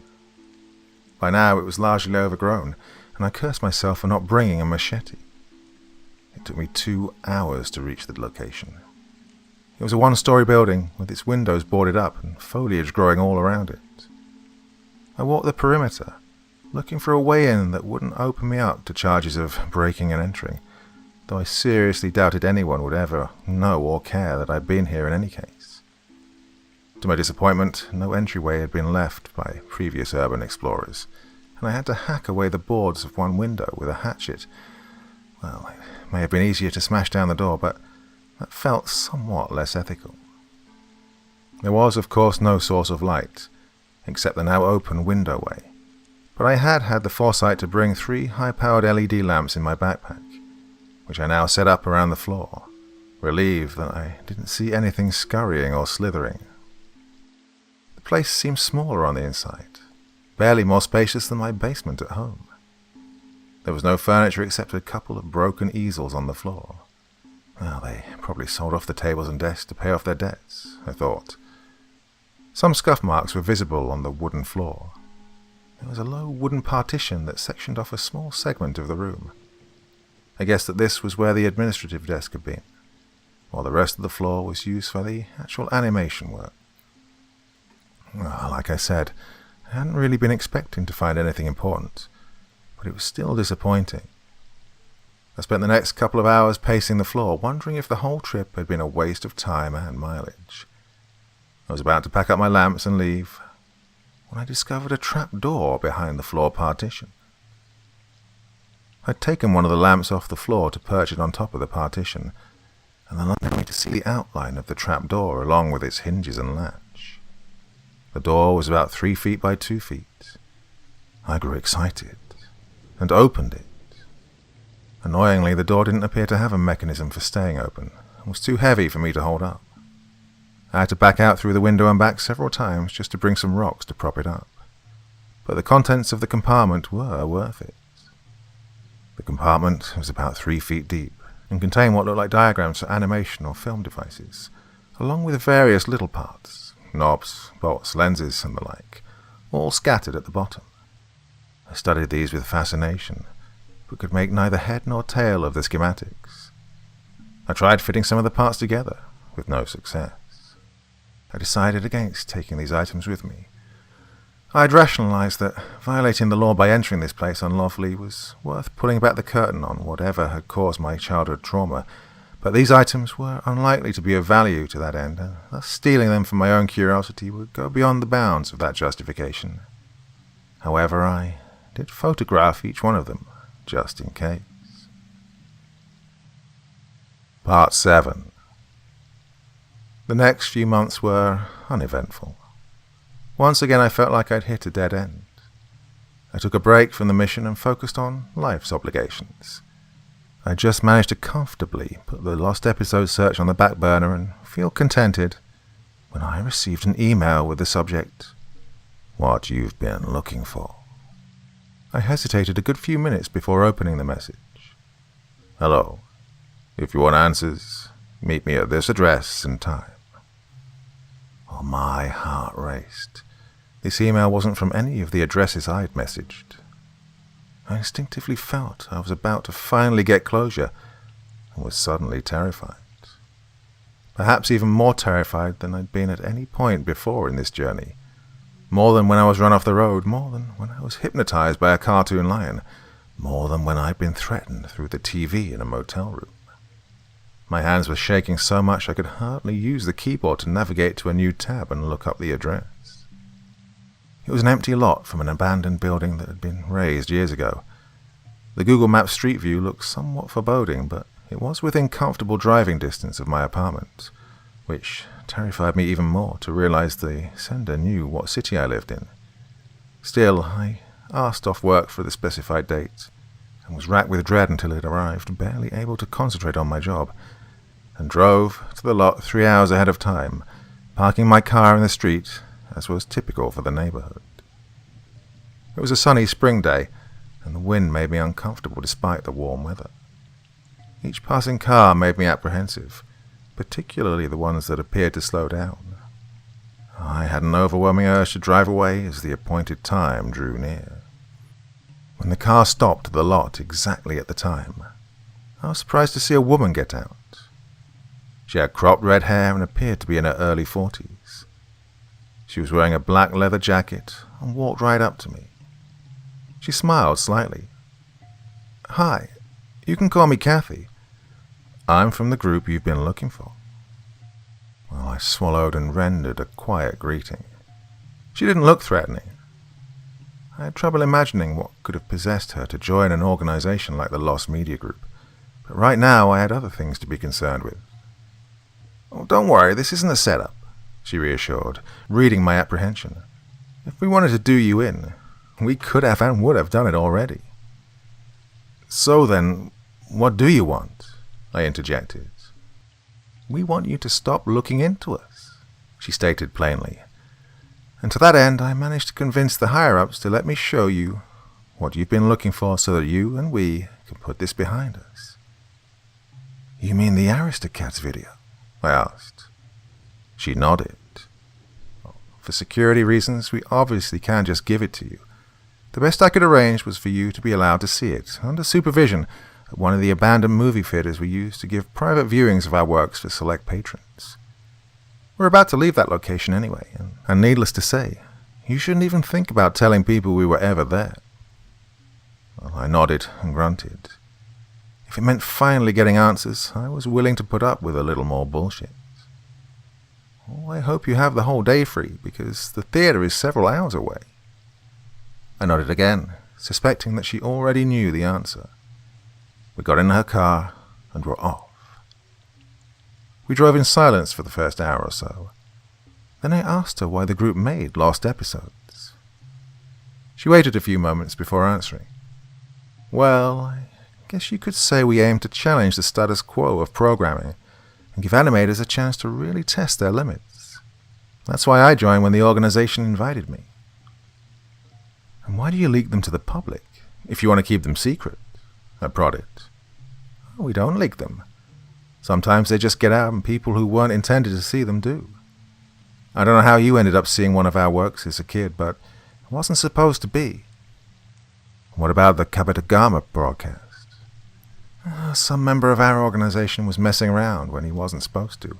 By now it was largely overgrown, and I cursed myself for not bringing a machete. It took me 2 hours to reach the location. It was a one-story building with its windows boarded up and foliage growing all around it. I walked the perimeter, looking for a way in that wouldn't open me up to charges of breaking and entering, though I seriously doubted anyone would ever know or care that I'd been here in any case. To my disappointment, no entryway had been left by previous urban explorers, and I had to hack away the boards of one window with a hatchet. Well, it may have been easier to smash down the door, but that felt somewhat less ethical. There was, of course, no source of light, except the now open windowway, but I had the foresight to bring 3 high-powered LED lamps in my backpack, which I now set up around the floor, relieved that I didn't see anything scurrying or slithering. The place seemed smaller on the inside, barely more spacious than my basement at home. There was no furniture except a couple of broken easels on the floor. Well, they probably sold off the tables and desks to pay off their debts, I thought. Some scuff marks were visible on the wooden floor. There was a low wooden partition that sectioned off a small segment of the room. I guessed that this was where the administrative desk had been, while the rest of the floor was used for the actual animation work. Well, like I said, I hadn't really been expecting to find anything important, but it was still disappointing. I spent the next couple of hours pacing the floor, wondering if the whole trip had been a waste of time and mileage. I was about to pack up my lamps and leave, when I discovered a trap door behind the floor partition. I'd taken one of the lamps off the floor to perch it on top of the partition, and then allowed me to see the outline of the trap door along with its hinges and latch. The door was about 3 feet by 2 feet. I grew excited, and opened it. Annoyingly, the door didn't appear to have a mechanism for staying open, and was too heavy for me to hold up. I had to back out through the window and back several times just to bring some rocks to prop it up. but the contents of the compartment were worth it. The compartment was about 3 feet deep and contained what looked like diagrams for animation or film devices, along with various little parts, knobs, bolts, lenses, and the like, all scattered at the bottom. I studied these with fascination, but could make neither head nor tail of the schematics. I tried fitting some of the parts together, with no success. I decided against taking these items with me. I had rationalized that violating the law by entering this place unlawfully was worth pulling back the curtain on whatever had caused my childhood trauma, but these items were unlikely to be of value to that end, and thus stealing them for my own curiosity would go beyond the bounds of that justification. However, I did photograph each one of them, just in case. Part 7. The next few months were uneventful. Once again I felt like I'd hit a dead end. I took a break from the mission and focused on life's obligations. I just managed to comfortably put the lost episode search on the back burner and feel contented when I received an email with the subject, "What you've been looking for." I hesitated a good few minutes before opening the message. "Hello. If you want answers, meet me at this address and time." Oh, my heart raced. This email wasn't from any of the addresses I'd messaged. I instinctively felt I was about to finally get closure and was suddenly terrified. Perhaps even more terrified than I'd been at any point before in this journey. More than when I was run off the road, more than when I was hypnotized by a cartoon lion, more than when I'd been threatened through the TV in a motel room. My hands were shaking so much I could hardly use the keyboard to navigate to a new tab and look up the address. It was an empty lot from an abandoned building that had been razed years ago. The Google Maps Street View looked somewhat foreboding, but it was within comfortable driving distance of my apartment, which terrified me even more to realize the sender knew what city I lived in. Still, I asked off work for the specified date, and was racked with dread until it arrived, barely able to concentrate on my job, and drove to the lot 3 hours ahead of time, parking my car in the street, as was typical for the neighborhood. It was a sunny spring day, and the wind made me uncomfortable despite the warm weather. Each passing car made me apprehensive, particularly the ones that appeared to slow down. I had an overwhelming urge to drive away as the appointed time drew near. When the car stopped at the lot exactly at the time, I was surprised to see a woman get out. She had cropped red hair and appeared to be in her early 40s. She was wearing a black leather jacket and walked right up to me. She smiled slightly. "Hi, you can call me Kathy. I'm from the group you've been looking for." Well, I swallowed and rendered a quiet greeting. She didn't look threatening. I had trouble imagining what could have possessed her to join an organization like the Lost Media Group, but right now I had other things to be concerned with. "Oh, don't worry, this isn't a setup," she reassured, reading my apprehension. "If we wanted to do you in, we could have and would have done it already." "So then, what do you want?" I interjected. "We want you to stop looking into us," she stated plainly. And to that end, I managed to convince the higher-ups to let me show you what you've been looking for so that you and we can put this behind us. "You mean the Aristocats video?" I asked. She nodded. "For security reasons, we obviously can't just give it to you. The best I could arrange was for you to be allowed to see it, under supervision, at one of the abandoned movie theaters we use to give private viewings of our works for select patrons. We're about to leave that location anyway, and needless to say, you shouldn't even think about telling people we were ever there." Well, I nodded and grunted. If it meant finally getting answers, I was willing to put up with a little more bullshit. "Oh, I hope you have the whole day free, because the theater is several hours away." I nodded again, suspecting that she already knew the answer. We got in her car and were off. We drove in silence for the first hour or so. Then I asked her why the group made lost episodes. She waited a few moments before answering. "Well, I guess you could say we aim to challenge the status quo of programming and give animators a chance to really test their limits. That's why I joined when the organization invited me." And why do you leak them to the public, if you want to keep them secret? I prodded. We don't leak them. Sometimes they just get out and people who weren't intended to see them do. I don't know how you ended up seeing one of our works as a kid, but it wasn't supposed to be. What about the Kabetagama broadcast? Some member of our organization was messing around when he wasn't supposed to.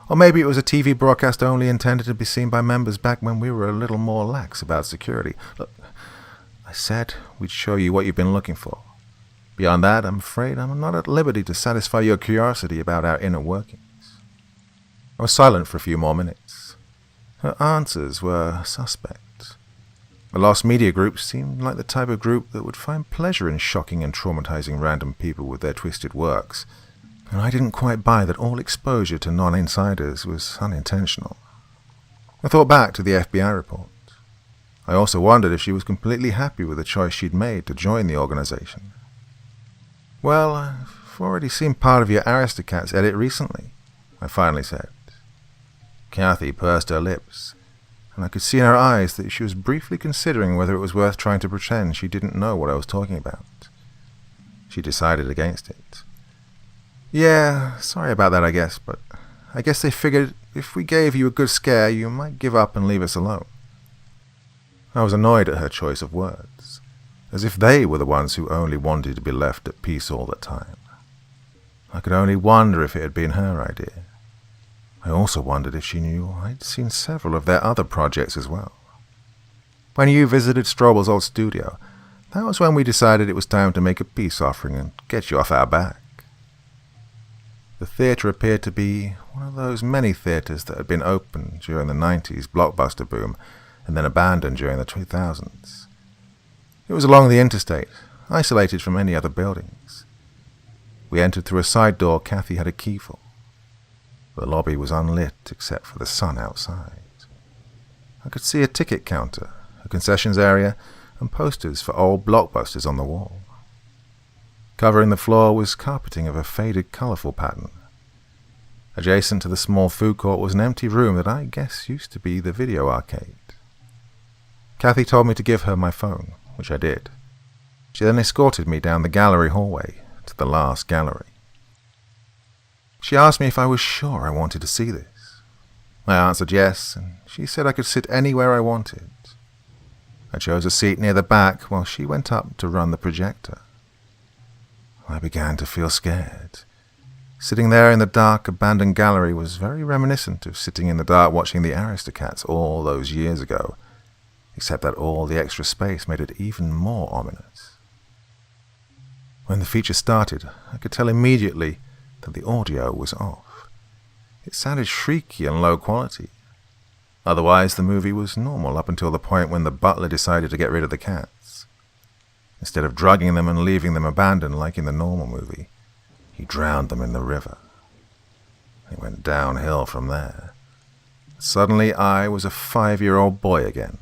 Or maybe it was a TV broadcast only intended to be seen by members back when we were a little more lax about security. Look, I said we'd show you what you've been looking for. Beyond that, I'm afraid I'm not at liberty to satisfy your curiosity about our inner workings. I was silent for a few more minutes. Her answers were suspect. The Lost Media Group seemed like the type of group that would find pleasure in shocking and traumatizing random people with their twisted works, and I didn't quite buy that all exposure to non-insiders was unintentional. I thought back to the FBI report. I also wondered if she was completely happy with the choice she'd made to join the organization. Well, I've already seen part of your Aristocats edit recently, I finally said. Kathy pursed her lips, and I could see in her eyes that she was briefly considering whether it was worth trying to pretend she didn't know what I was talking about. She decided against it. Yeah, sorry about that, I guess, but I guess they figured if we gave you a good scare, you might give up and leave us alone. I was annoyed at her choice of words, as if they were the ones who only wanted to be left at peace all the time. I could only wonder if it had been her idea. I also wondered if she knew I'd seen several of their other projects as well. When you visited Strobel's old studio, that was when we decided it was time to make a peace offering and get you off our back. The theatre appeared to be one of those many theatres that had been opened during the 90s blockbuster boom and then abandoned during the 2000s. It was along the interstate, isolated from any other buildings. We entered through a side door Kathy had a key for. The lobby was unlit except for the sun outside. I could see a ticket counter, a concessions area, and posters for old blockbusters on the wall. Covering the floor was carpeting of a faded, colourful pattern. Adjacent to the small food court was an empty room that I guess used to be the video arcade. Kathy told me to give her my phone, which I did. She then escorted me down the gallery hallway to the last gallery. She asked me if I was sure I wanted to see this. I answered yes, and she said I could sit anywhere I wanted. I chose a seat near the back while she went up to run the projector. I began to feel scared. Sitting there in the dark, abandoned gallery was very reminiscent of sitting in the dark watching the Aristocats all those years ago, except that all the extra space made it even more ominous. When the feature started, I could tell immediately that the audio was off. It sounded shrieky and low quality. Otherwise, the movie was normal up until the point when the butler decided to get rid of the cats. Instead of drugging them and leaving them abandoned like in the normal movie, he drowned them in the river. It went downhill from there. Suddenly I was a 5-year-old boy again,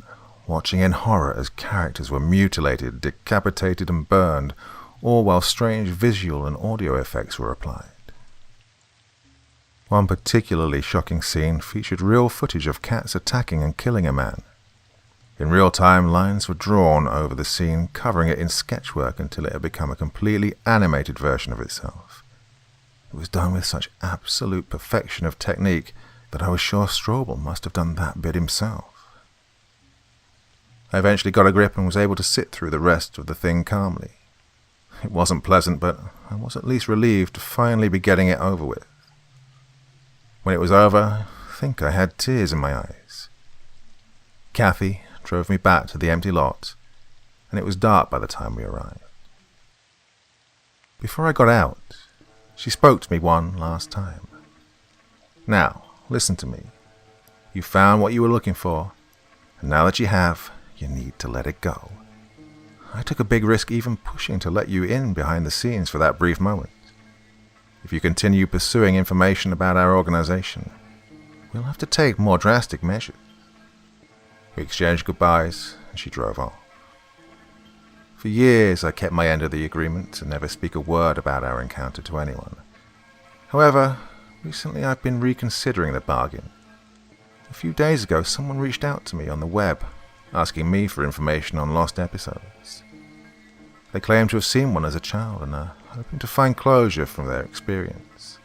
watching in horror as characters were mutilated, decapitated and burned, all while strange visual and audio effects were applied. One particularly shocking scene featured real footage of cats attacking and killing a man. In real time, lines were drawn over the scene, covering it in sketchwork until it had become a completely animated version of itself. It was done with such absolute perfection of technique that I was sure Strobel must have done that bit himself. I eventually got a grip and was able to sit through the rest of the thing calmly. It wasn't pleasant, but I was at least relieved to finally be getting it over with. When it was over, I think I had tears in my eyes. Kathy drove me back to the empty lot, and it was dark by the time we arrived. Before I got out, she spoke to me one last time. Now, listen to me. You found what you were looking for, and now that you have, you need to let it go. I took a big risk even pushing to let you in behind the scenes for that brief moment. If you continue pursuing information about our organization, we'll have to take more drastic measures. We exchanged goodbyes, and she drove off. For years I kept my end of the agreement to never speak a word about our encounter to anyone. However, recently I've been reconsidering the bargain. A few days ago someone reached out to me on the web, asking me for information on lost episodes. They claim to have seen one as a child and are hoping to find closure from their experience.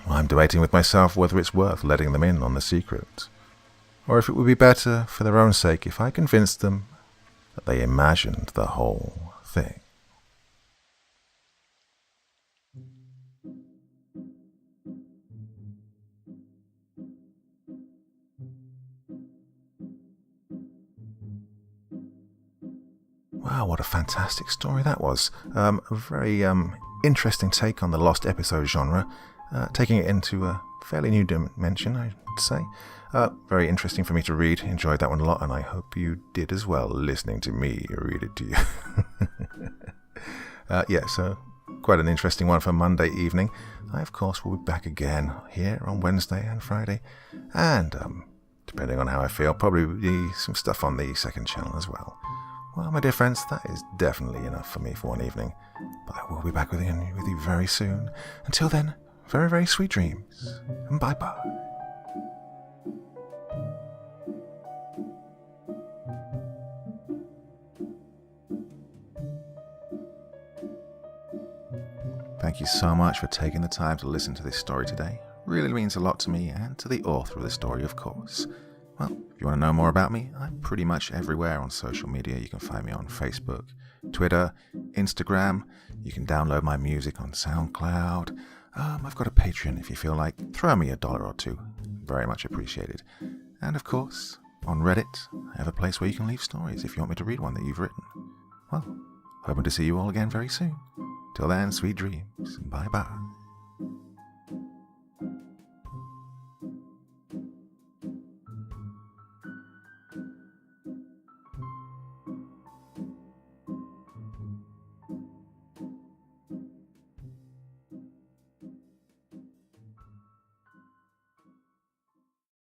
I'm debating with myself whether it's worth letting them in on the secret, or if it would be better for their own sake if I convinced them that they imagined the whole thing. Wow, what a fantastic story that was. A very interesting take on the lost episode genre, taking it into a fairly new dimension, I would say. Very interesting for me to read. Enjoyed that one a lot, and I hope you did as well, listening to me read it to you. So quite an interesting one for Monday evening. I, of course, will be back again here on Wednesday and Friday, and depending on how I feel, probably be some stuff on the second channel as well. Well, my dear friends, that is definitely enough for me for one evening, but I will be back with you very soon. Until then, very, very sweet dreams, and bye-bye. Thank you so much for taking the time to listen to this story today. Really means a lot to me and to the author of the story, of course. Well, if you want to know more about me, I'm pretty much everywhere on social media. You can find me on Facebook, Twitter, Instagram. You can download my music on SoundCloud. I've got a Patreon if you feel like. Throw me $1 or $2. Very much appreciated. And of course, on Reddit, I have a place where you can leave stories if you want me to read one that you've written. Well, hoping to see you all again very soon. Till then, sweet dreams. Bye-bye.